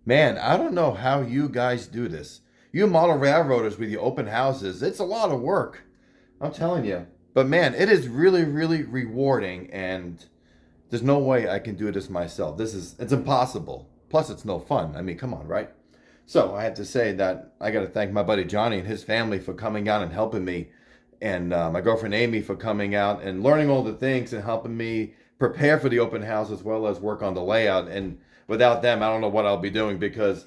Man, I don't know how you guys do this. You model railroaders with your open houses, it's a lot of work. I'm telling you. But man, it is really, really rewarding, and there's no way I can do this myself. It's impossible. Plus, it's no fun. I mean, come on, right? So I have to say that I got to thank my buddy Johnny and his family for coming out and helping me, and my girlfriend Amy for coming out and learning all the things and helping me prepare for the open house as well as work on the layout. And without them, I don't know what I'll be doing because,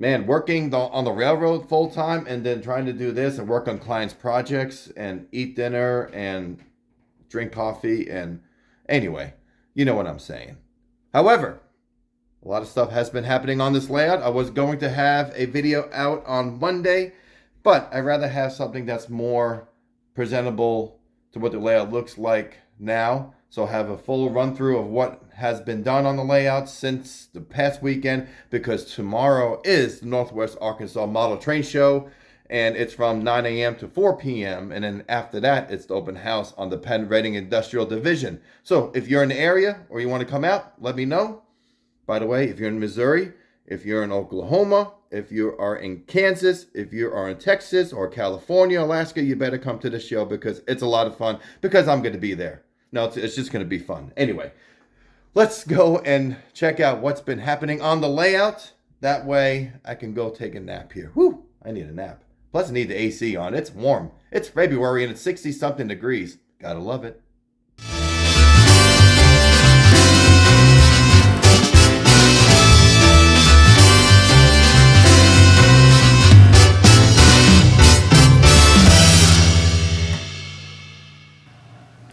man, working on the railroad full time and then trying to do this and work on clients' projects and eat dinner and drink coffee and anyway, you know what I'm saying. However, a lot of stuff has been happening on this layout. I was going to have a video out on Monday, but I'd rather have something that's more presentable to what the layout looks like now. So I'll have a full run through of what has been done on the layout since the past weekend, because tomorrow is the Northwest Arkansas Model Train Show, and it's from 9 a.m. to 4 p.m. And then after that, it's the open house on the Penn-Reading Industrial Division. So if you're in the area or you want to come out, let me know. By the way, if you're in Missouri, if you're in Oklahoma, if you are in Kansas, if you are in Texas or California, Alaska, you better come to the show because it's a lot of fun, because I'm going to be there. No, it's just going to be fun. Anyway, let's go and check out what's been happening on the layout. That way I can go take a nap here. Whew, I need a nap. Plus I need the AC on. It's warm. It's February and it's 60 something degrees. Gotta love it.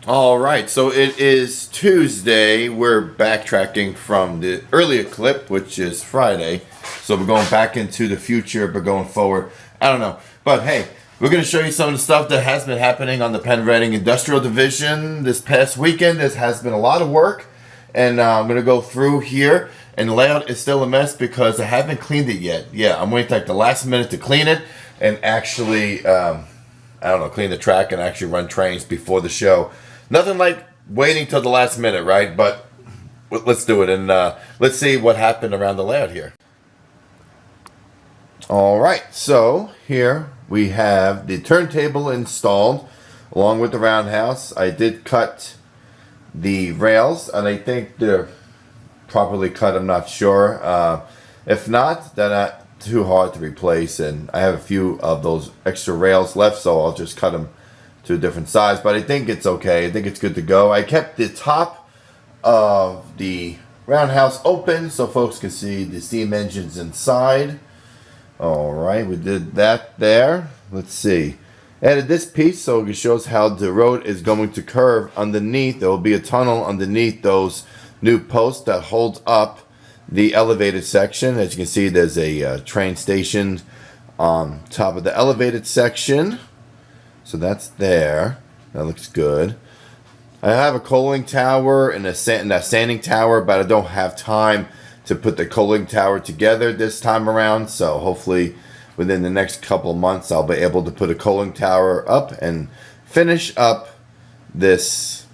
All right, so it is Tuesday. We're backtracking from the earlier clip, which is Friday. So we're going back into the future, but going forward, I don't know. But hey, we're going to show you some of the stuff that has been happening on the Penn-Reading Industrial Division this past weekend. This has been a lot of work, and I'm going to go through here. And the layout is still a mess because I haven't cleaned it yet. Yeah, I'm waiting like the last minute to clean it and actually, I don't know, clean the track and actually run trains before the show. Nothing like waiting till the last minute, right? But let's do it, and let's see what happened around the layout here. All right, so here we have the turntable installed along with the roundhouse. I did cut the rails, and I think they're properly cut. I'm not sure. If not, they're not too hard to replace, and I have a few of those extra rails left, so I'll just cut them to a different size, but I think it's okay. I think it's good to go. I kept the top of the roundhouse open so folks can see the steam engines inside. All right, we did that there. Let's see. Added this piece so it shows how the road is going to curve underneath. There will be a tunnel underneath those new posts that holds up the elevated section. As you can see, there's a train station on top of the elevated section. So that's there. That looks good. I have a coaling tower and a sanding tower, but I don't have time to put the coaling tower together this time around. So hopefully within the next couple of months, I'll be able to put a coaling tower up and finish up this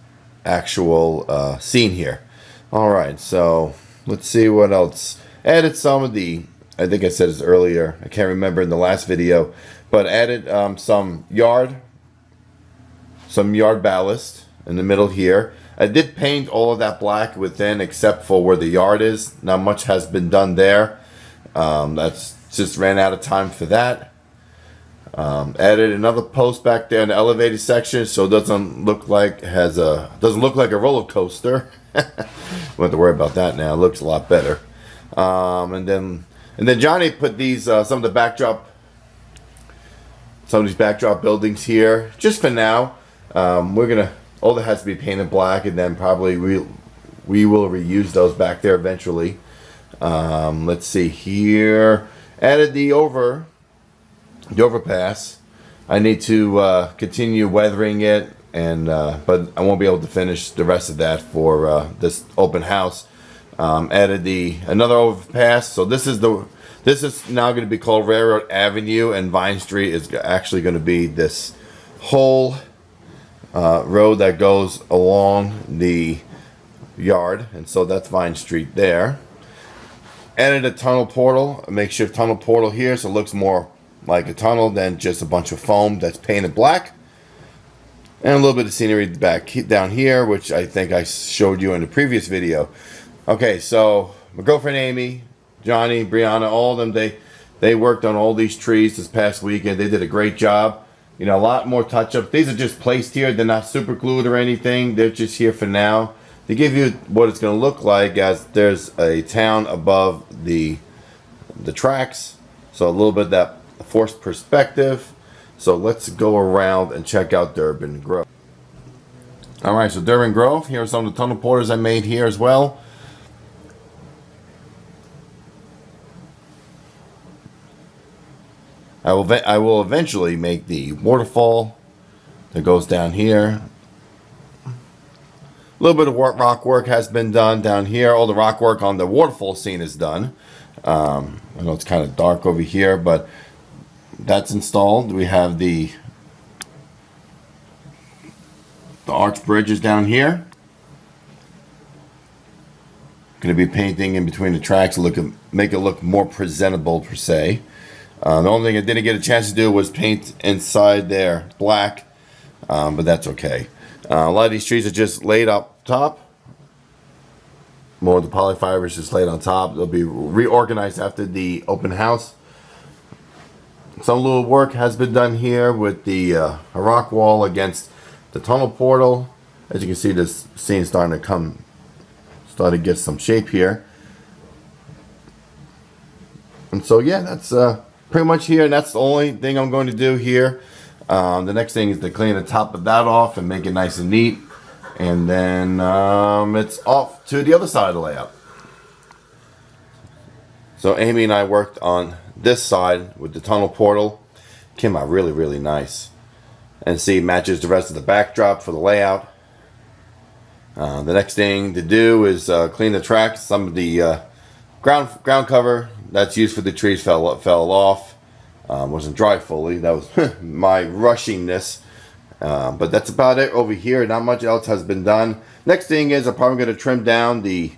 actual scene here. All right, so let's see what else. Added some of the, I think I said this earlier, I can't remember in the last video, but added some yard ballast in the middle here. I did paint all of that black within except for where the yard is. Not much has been done there. That's just ran out of time for that. Added another post back there in the elevated section so it doesn't look like a roller coaster. Won't have to worry about that now. It looks a lot better. And then Johnny put these some of these backdrop buildings here just for now. All that has to be painted black, and then probably we will reuse those back there eventually. Let's see here. Added the overpass. I need to continue weathering it, and but I won't be able to finish the rest of that for this open house. Added another overpass. So this is now going to be called Railroad Avenue, and Vine Street is actually going to be this whole road that goes along the yard, and so that's Vine Street there. Added a tunnel portal, a makeshift tunnel portal here, so it looks more like a tunnel than just a bunch of foam that's painted black. And a little bit of scenery back down here, which I think I showed you in the previous video. Okay, so my girlfriend Amy, Johnny, Brianna, all of them, they worked on all these trees this past weekend. They did a great job. You know, a lot more touch-up. These are just placed here. They're not super glued or anything. They're just here for now. They give you what it's going to look like as there's a town above the tracks. So a little bit of that forced perspective. So let's go around and check out Durbin Grove. Alright, so Durbin Grove. Here are some of the tunnel portals I made here as well. I will eventually make the waterfall that goes down here. A little bit of rock work has been done down here. All the rock work on the waterfall scene is done. I know it's kind of dark over here, but that's installed. We have the arch bridges down here. Going to be painting in between the tracks, make it look more presentable per se. The only thing I didn't get a chance to do was paint inside there black, but that's okay. A lot of these trees are just laid up top. More of the polyfibers just laid on top. They'll be reorganized after the open house. Some little work has been done here with the rock wall against the tunnel portal. As you can see, this scene starting to get some shape here. And so yeah, that's pretty much here, and that's the only thing I'm going to do here. The next thing is to clean the top of that off and make it nice and neat. And then it's off to the other side of the layout. So Amy and I worked on this side with the tunnel portal. Came out really, really nice. And see, matches the rest of the backdrop for the layout. The next thing to do is clean the tracks. Some of the ground cover that's used for the trees fell off. Wasn't dry fully. That was my rushingness. But that's about it over here. Not much else has been done. Next thing is I'm probably going to trim down a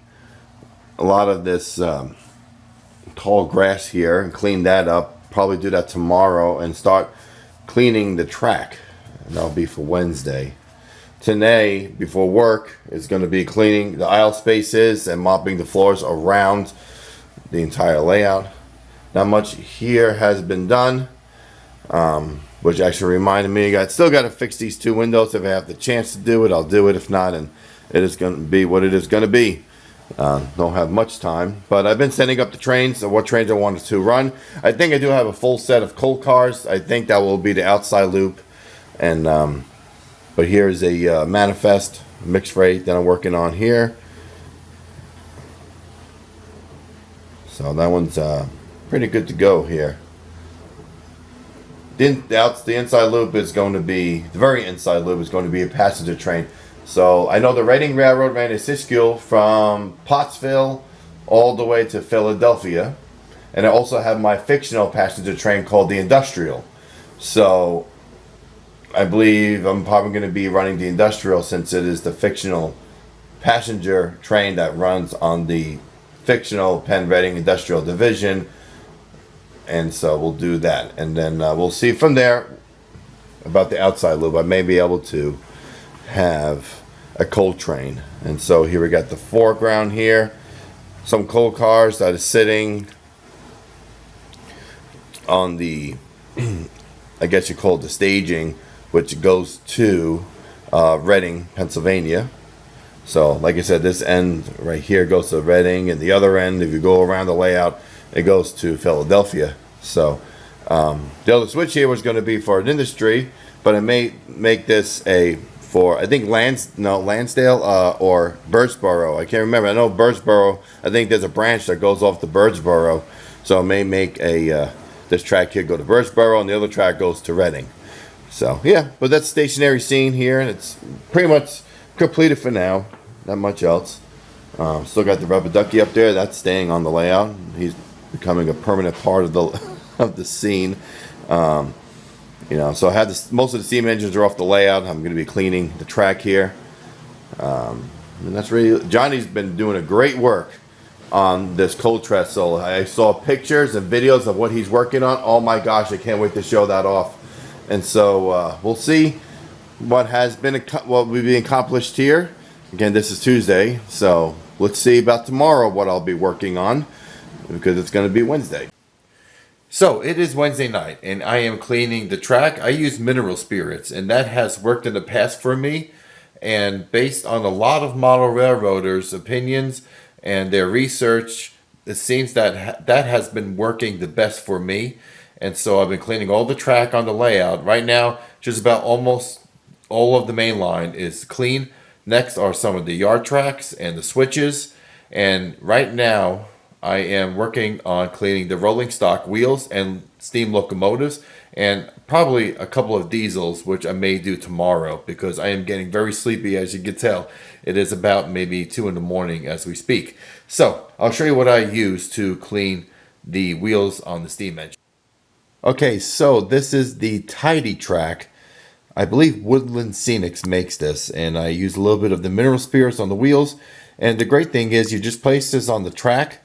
lot of this tall grass here and clean that up. Probably do that tomorrow and start cleaning the track. And that'll be for Wednesday. Today, before work, is going to be cleaning the aisle spaces and mopping the floors around the entire layout. Not much here has been done, which actually reminded me I still got to fix these two windows. If I have the chance to do it, I'll do it. If not, and it is going to be what it is going to be. Don't have much time, but I've been setting up the trains and what trains I wanted to run. I think I do have a full set of coal cars. I think that will be the outside loop, and but here's a manifest mixed freight that I'm working on here. So that one's pretty good to go here. The inside loop is going to be, the very inside loop is going to be a passenger train. So I know the Reading Railroad ran a Siskiyou from Pottsville all the way to Philadelphia. And I also have my fictional passenger train called the Industrial. So I believe I'm probably going to be running the Industrial since it is the fictional passenger train that runs on the fictional Penn-Reading Industrial Division. And so we'll do that. And then we'll see from there about the outside loop. I may be able to have a coal train. And so here we got the foreground here. Some coal cars that are sitting on the, I guess you call it the staging, which goes to Reading, Pennsylvania. So like I said, this end right here goes to Reading, and the other end, if you go around the layout, it goes to Philadelphia. So the other switch here was going to be for an industry, but I may make this for I think Lansdale or Birdsboro. I can't remember. I know Birdsboro. I think there's a branch that goes off to Birdsboro, so I may make this track here go to Birdsboro, and the other track goes to Reading. So yeah, but that's stationary scene here, and it's pretty much completed for now. Not much else. Still got the rubber ducky up there. That's staying on the layout. He's becoming a permanent part of the scene. So I had most of the steam engines are off the layout. I'm going to be cleaning the track here. And that's really, Johnny's been doing a great work on this cold trestle. I saw pictures and videos of what he's working on. Oh my gosh, I can't wait to show that off. And so we'll see what we've been accomplished here. Again, this is Tuesday, so let's see about tomorrow what I'll be working on, because it's going to be Wednesday. So it is Wednesday night, and I am cleaning the track. I use mineral spirits, and that has worked in the past for me. And based on a lot of model railroaders' opinions and their research, it seems that that has been working the best for me. And so I've been cleaning all the track on the layout. Right now, just about almost all of the main line is clean. Next are some of the yard tracks and the switches. And right now, I am working on cleaning the rolling stock wheels and steam locomotives, and probably a couple of diesels, which I may do tomorrow because I am getting very sleepy, as you can tell. It is about maybe 2 in the morning as we speak. So I'll show you what I use to clean the wheels on the steam engine. Okay, so this is the Tidy track. I believe Woodland Scenics makes this, and I use a little bit of the mineral spirits on the wheels. And the great thing is you just place this on the track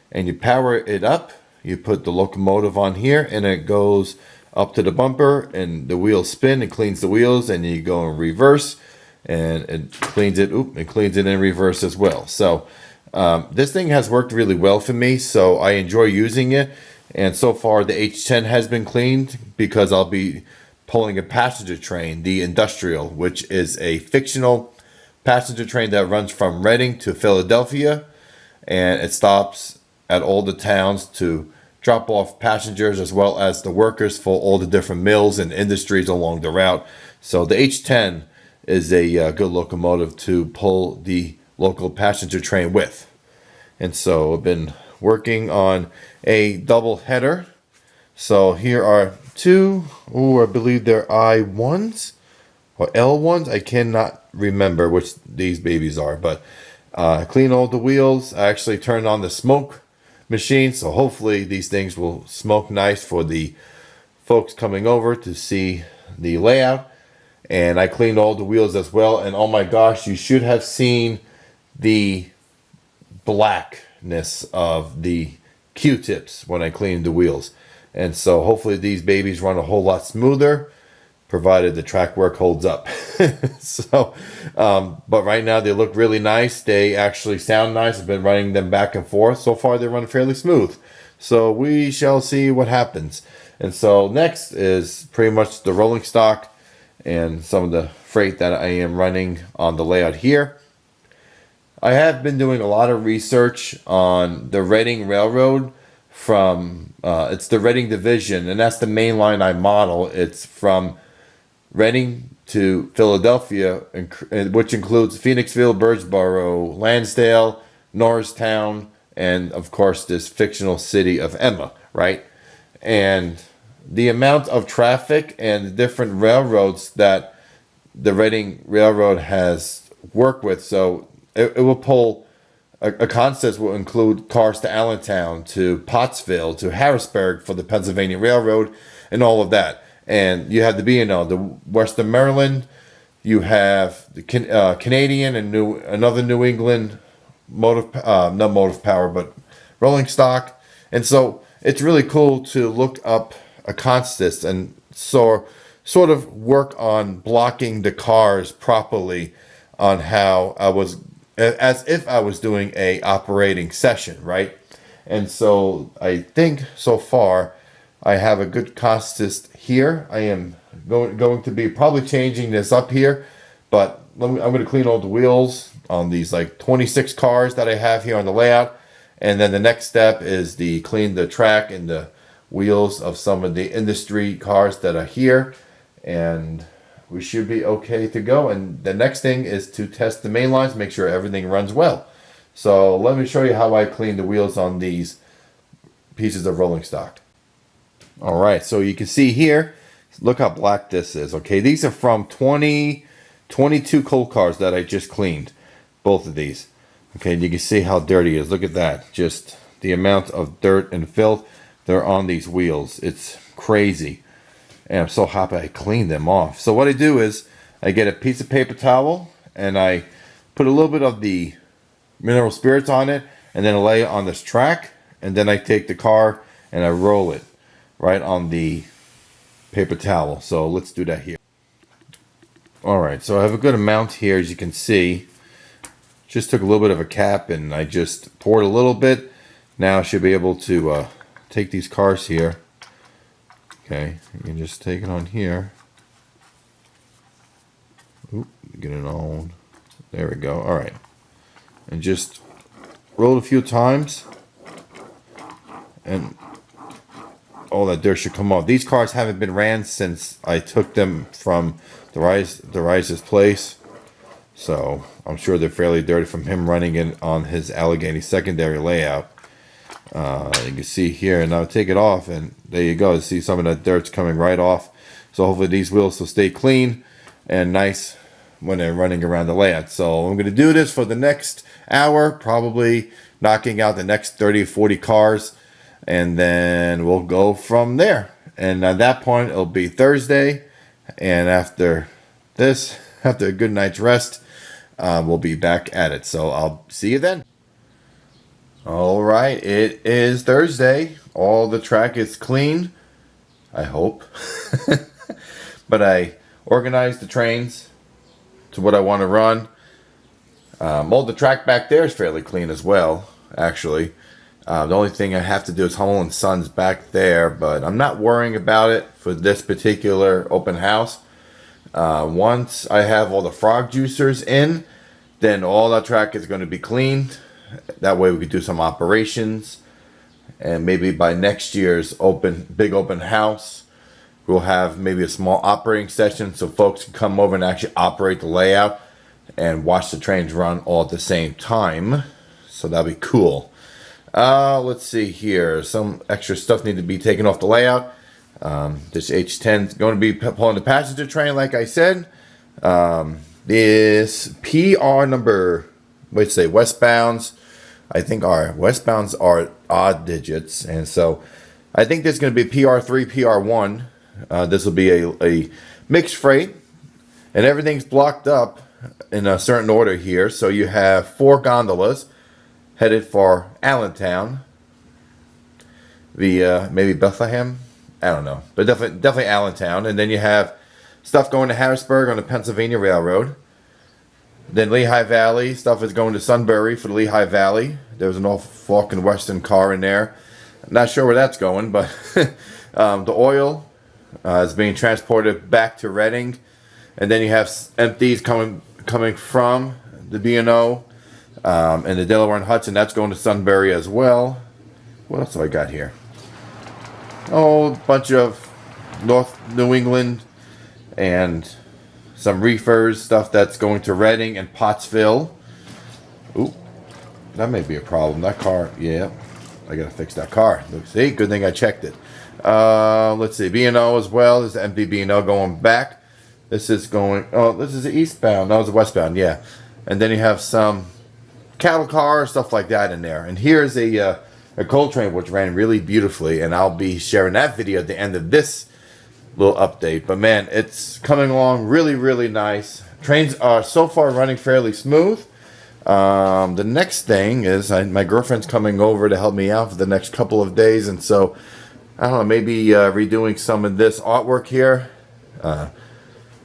and you power it up. You put the locomotive on here and it goes up to the bumper and the wheels spin and cleans the wheels, and you go in reverse and it cleans it. It cleans it in reverse as well. So this thing has worked really well for me, so I enjoy using it. And so far the H10 has been cleaned because I'll be pulling a passenger train, the Industrial, which is a fictional passenger train that runs from Reading to Philadelphia, and it stops at all the towns to drop off passengers as well as the workers for all the different mills and industries along the route. So the H10 is a good locomotive to pull the local passenger train with. And so I've been working on a double header. So here are two, I believe they're I1s or L1s. I cannot remember which these babies are, but I clean all the wheels. I actually turned on the smoke machine, so hopefully these things will smoke nice for the folks coming over to see the layout. And I cleaned all the wheels as well, and oh my gosh, you should have seen the blackness of the Q-tips when I cleaned the wheels. And so hopefully these babies run a whole lot smoother, provided the track work holds up. So, but right now they look really nice. They actually sound nice. I've been running them back and forth. So far they run fairly smooth. So we shall see what happens. And so next is pretty much the rolling stock and some of the freight that I am running on the layout here. I have been doing a lot of research on the Reading Railroad from, it's the Reading Division, and that's the main line I model. It's from Reading to Philadelphia, which includes Phoenixville, Birdsboro, Lansdale, Norristown, and of course this fictional city of Emma, right? And the amount of traffic and the different railroads that the Reading Railroad has worked with, so it will pull a consist will include cars to Allentown, to Pottsville, to Harrisburg for the Pennsylvania Railroad, and all of that. And you have the B&O, the Western Maryland. You have the Canadian and another New England not motive power, but rolling stock. And so it's really cool to look up a consist and sort of work on blocking the cars properly on how I was, as if I was doing a operating session, right? And so I think so far I have a good consist here. I am going to be probably changing this up here, but I'm going to clean all the wheels on these like 26 cars that I have here on the layout. And then the next step is to clean the track and the wheels of some of the industry cars that are here. And we should be okay to go. And the next thing is to test the main lines, make sure everything runs well. So let me show you how I clean the wheels on these pieces of rolling stock. All right, so you can see here, look how black this is. Okay, these are from 22 coal cars that I just cleaned, both of these. Okay, you can see how dirty it is. Look at that, just the amount of dirt and filth that are on these wheels. It's crazy. And I'm so happy I cleaned them off. So what I do is I get a piece of paper towel and I put a little bit of the mineral spirits on it, and then I lay it on this track, and then I take the car and I roll it right on the paper towel. So let's do that here. Alright, so I have a good amount here, as you can see. Just took a little bit of a cap and I just poured a little bit. Now I should be able to take these cars here. Okay, you can just take it on here. Oop, get it on. There we go. Alright. And just roll it a few times. And all that dirt should come off. These cars haven't been ran since I took them from the Rise's place. So I'm sure they're fairly dirty from him running it on his Allegheny secondary layout. You can see here, and I'll take it off, and there you go. You see some of that dirt's coming right off. So hopefully these wheels will stay clean and nice when they're running around the layout. So I'm going to do this for the next hour, probably knocking out the next 30 or 40 cars, and then we'll go from there. And at that point, it'll be Thursday, and after this, after a good night's rest, we'll be back at it. So I'll see you then. All right, it is Thursday. All the track is clean, I hope. But I organized the trains to what I want to run. All the track back there is fairly clean as well, actually. The only thing I have to do is Hummel & Sons back there, but I'm not worrying about it for this particular open house. Once I have all the frog juicers in, then all that track is going to be cleaned. That way we could do some operations, and maybe by next year's big open house, we'll have maybe a small operating session so folks can come over and actually operate the layout and watch the trains run all at the same time. So that'll be cool. Let's see here. Some extra stuff need to be taken off the layout. This H10 is going to be pulling the passenger train, like I said. This PR number, westbounds. I think our westbounds are odd digits, and so I think there's going to be PR3, PR1. This will be a mixed freight, and everything's blocked up in a certain order here. So you have 4 gondolas headed for Allentown via maybe Bethlehem. I don't know, but definitely Allentown, and then you have stuff going to Harrisburg on the Pennsylvania Railroad. Then Lehigh Valley stuff is going to Sunbury for the Lehigh Valley. There's an Norfolk and Western car in there. I'm not sure where that's going, but the oil is being transported back to Reading, and then you have empties coming from the B&O and the Delaware and Hudson. That's going to Sunbury as well. What else have I got here? Oh, a bunch of North New England and some reefers, stuff that's going to Reading and Pottsville. Ooh, that may be a problem. That car, yeah, I gotta fix that car. See, good thing I checked it. Let's see, B&O as well. There's the empty B&O going back. This is going, oh, this is the eastbound. No, it's a westbound, yeah. And then you have some cattle cars, stuff like that in there. And here's a coal train which ran really beautifully, and I'll be sharing that video at the end of this little update. But man, it's coming along really, really nice. Trains are so far running fairly smooth. The next thing is my girlfriend's coming over to help me out for the next couple of days, and so I don't know, maybe redoing some of this artwork here. I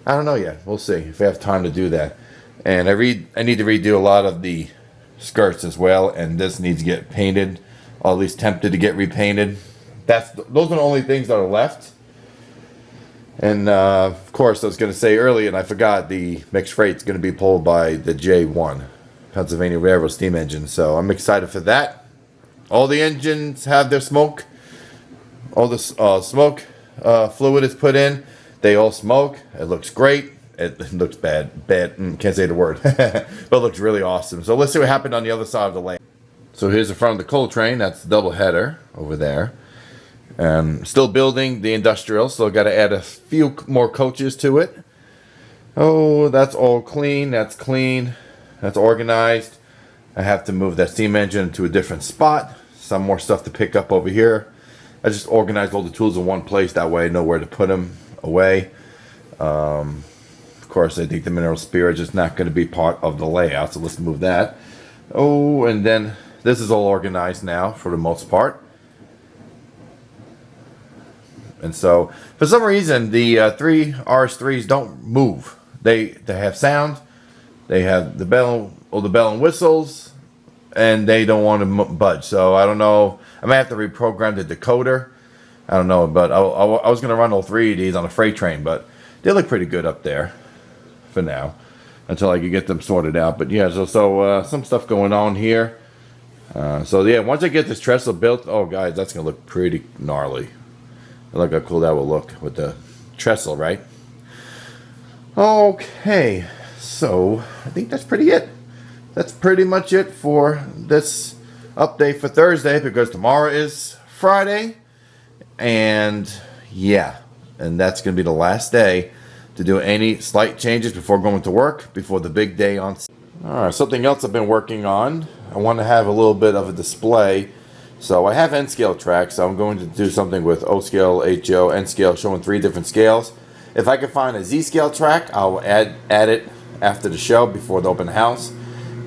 don't know yet. We'll see if I have time to do that. And I need to redo a lot of the skirts as well, and this needs to get painted, or at least tempted to get repainted. Those are the only things that are left. And of course, I was going to say earlier, and I forgot, the mixed freight is going to be pulled by the J1 Pennsylvania Railroad steam engine. So I'm excited for that. All the engines have their smoke. All the smoke fluid is put in. They all smoke. It looks great. It looks bad. Can't say the word. But it looks really awesome. So let's see what happened on the other side of the lane. So here's the front of the coal train. That's the double header over there. Still building the industrial, so got to add a few more coaches to it. Oh, that's all clean. That's clean. That's organized. I have to move that steam engine to a different spot. Some more stuff to pick up over here. I just organized all the tools in one place. That way I know where to put them away. Of course, I think the mineral spirit is not going to be part of the layout, so let's move that. Oh, and then this is all organized now for the most part. And so, for some reason, the three RS3s don't move. They have sound, they have the bell and whistles, and they don't want to budge. So I don't know. I might have to reprogram the decoder. I don't know, but I was going to run all three of these on a freight train, but they look pretty good up there for now until I can get them sorted out. But yeah, so some stuff going on here. So yeah, once I get this trestle built, oh guys, that's going to look pretty gnarly. Look how cool that will look with the trestle, right? Okay, so I think that's pretty it. That's pretty much it for this update for Thursday, because tomorrow is Friday. And yeah, and that's going to be the last day to do any slight changes before going to work, before the big day on. All right, something else I've been working on. I want to have a little bit of a display. So I have N-scale tracks, so I'm going to do something with O-scale, HO, N-scale, showing 3 different scales. If I can find a Z-scale track, I'll add it after the show, before the open house.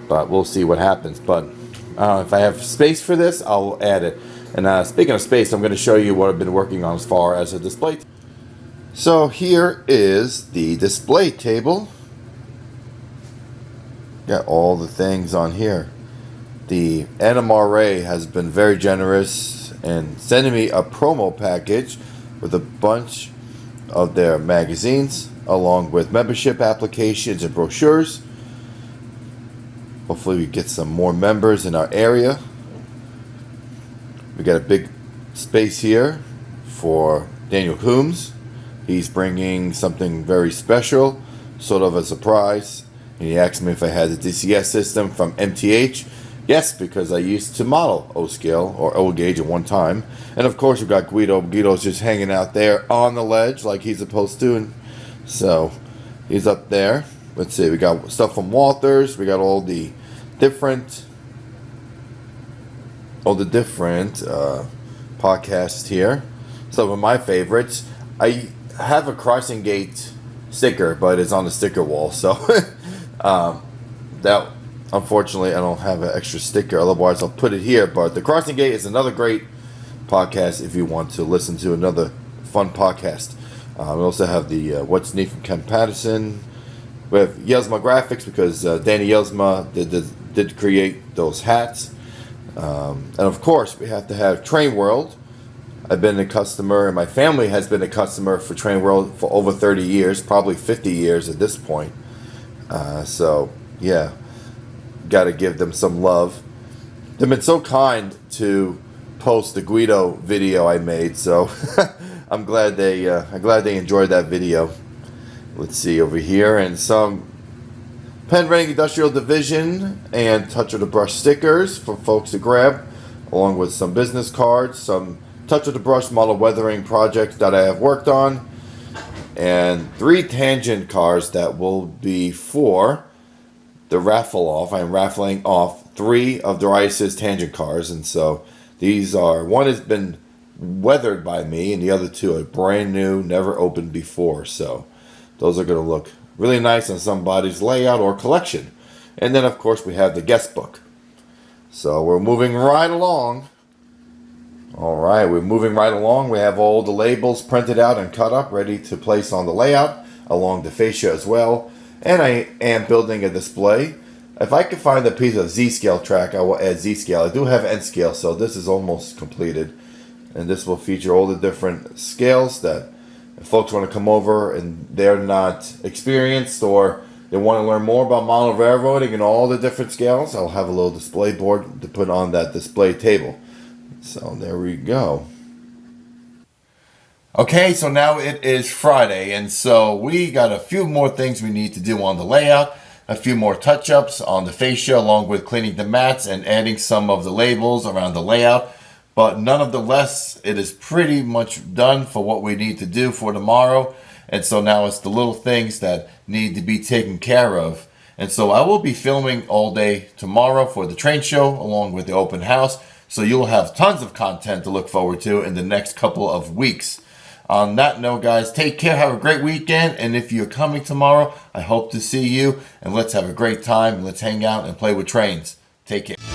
But we'll see what happens. But if I have space for this, I'll add it. And speaking of space, I'm going to show you what I've been working on as far as a display. So here is the display table. Got all the things on here. The NMRA has been very generous in sending me a promo package with a bunch of their magazines, along with membership applications and brochures. Hopefully we get some more members in our area. We got a big space here for Daniel Coombs. He's bringing something very special, sort of a surprise. And he asked me if I had the DCS system from MTH. Yes, because I used to model O-scale or O-gauge at one time. And of course we got Guido. Guido's just hanging out there on the ledge like he's supposed to. And so he's up there. Let's see, we got stuff from Walters. We got all the different podcasts here. Some of my favorites. I have a Crossing Gate sticker, but it's on the sticker wall. So that, unfortunately, I don't have an extra sticker. Otherwise, I'll put it here. But the Crossing Gate is another great podcast if you want to listen to another fun podcast. We also have the What's Neat from Ken Patterson. We have Yelzma Graphics, because Danny Yelzma did create those hats. And of course, we have to have Train World. I've been a customer, and my family has been a customer for Train World for over 30 years, probably 50 years at this point. So, yeah, got to give them some love. They've been so kind to post the Guido video I made, so I'm glad they enjoyed that video. Let's see over here, and some Penn-Reading Industrial Division and Touch of the Brush stickers for folks to grab, along with some business cards, some Touch of the Brush model weathering projects that I have worked on, and 3 tangent cars that will be for the raffle off. I'm raffling off 3 of Darius's tangent cars, and so these are, one has been weathered by me, and the other 2 are brand new, never opened before. So those are going to look really nice on somebody's layout or collection. And then, of course, we have the guest book. So we're moving right along. All right, we're moving right along. We have all the labels printed out and cut up, ready to place on the layout, along the fascia as well. And I am building a display. If I can find a piece of Z-scale track, I will add Z-scale. I do have N-scale, so this is almost completed. And this will feature all the different scales that if folks want to come over and they're not experienced, or they want to learn more about model railroading and all the different scales, I'll have a little display board to put on that display table. So there we go. Okay, so now it is Friday, and so we got a few more things we need to do on the layout, a few more touch-ups on the fascia, along with cleaning the mats and adding some of the labels around the layout. But nonetheless, it is pretty much done for what we need to do for tomorrow. And so now it's the little things that need to be taken care of. And so I will be filming all day tomorrow for the train show, along with the open house. So you'll have tons of content to look forward to in the next couple of weeks. On that note, guys, take care. Have a great weekend. And if you're coming tomorrow, I hope to see you. And let's have a great time. Let's hang out and play with trains. Take care.